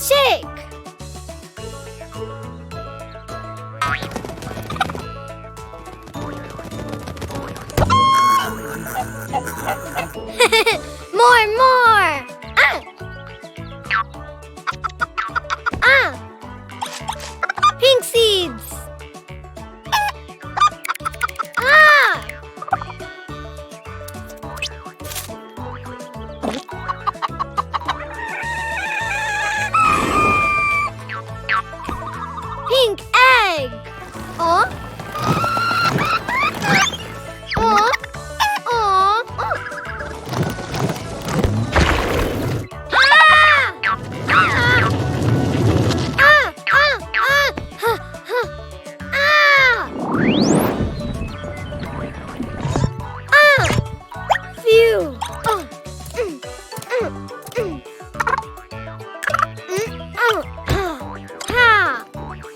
chick. More. Pink seeds. Pink egg. Phew.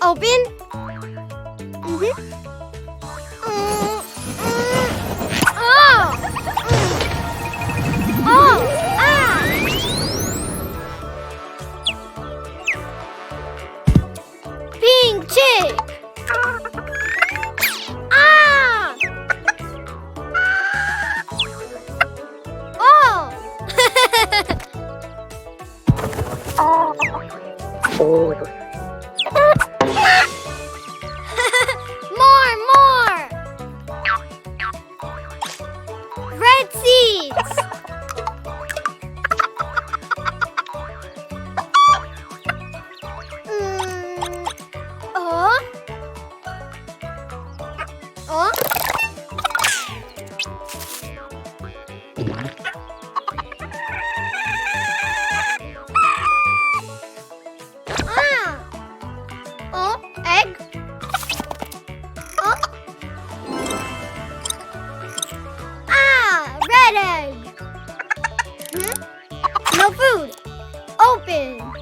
Open. Pink chick. More. Red seeds. Egg. Red egg. No food. Open.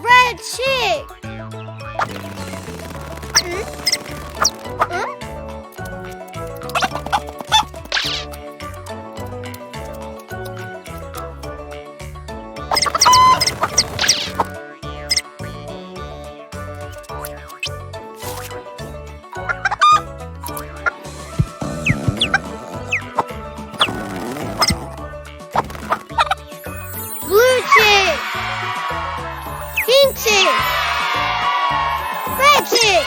Red chick. Blue chick. Pink chick. Red chick.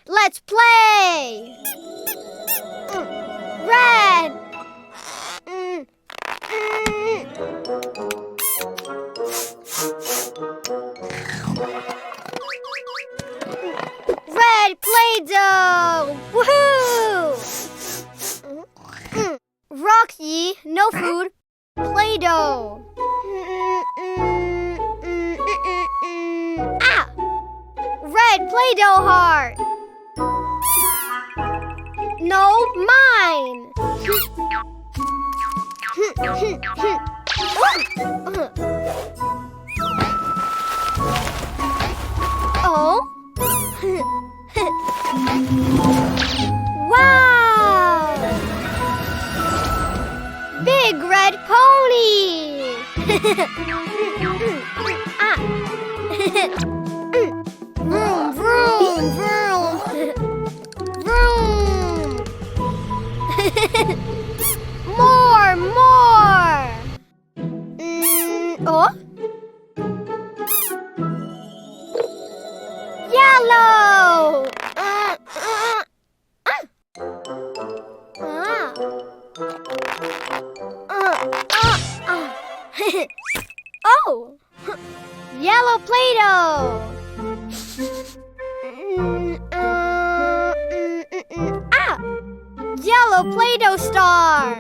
Let's play. Red. Red Play-Doh. Woohoo! Rocky, no food. Play-Doh. Red Play-Doh heart. No, mine. Oh. Wow. Big red pony. Vroom, vroom, vroom. Vroom. More. Yellow. Oh, yellow Play-Doh. Yellow Play-Doh star.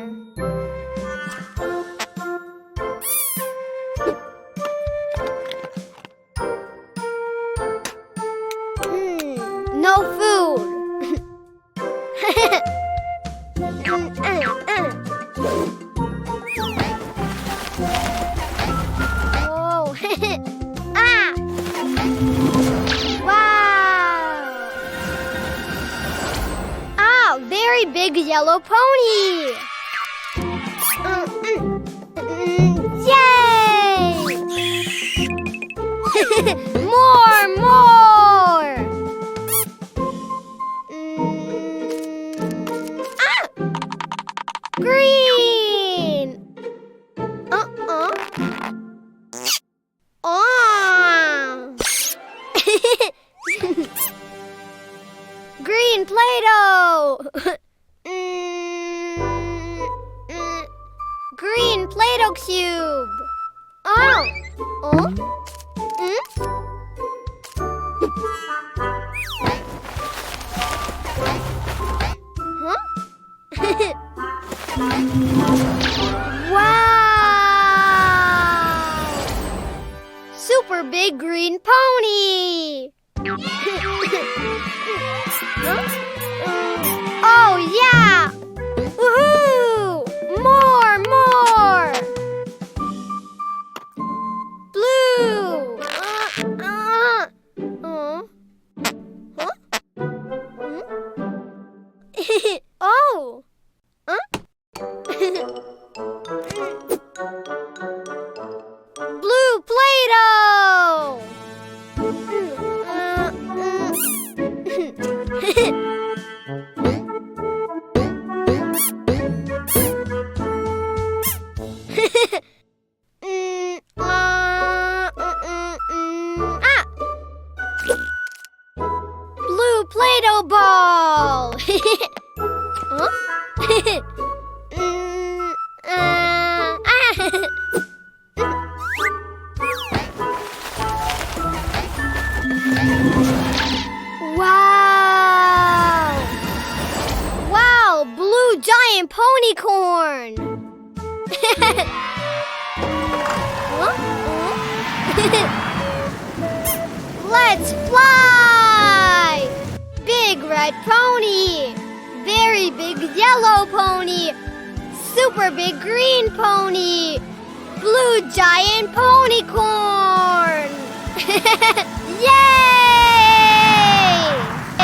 very big yellow pony. Yay! More! Green! Green Play-Doh! Green Play-Doh cube! Huh? Wow! Super big green pony! Oh, yeah! Woohoo! More! Blue! Oh! Blue Play-Doh! Blue Play-Doh ball! Wow! Wow, blue giant ponycorn! Let's fly! Big red pony! Very big yellow pony! Super big green pony! Blue giant ponycorn!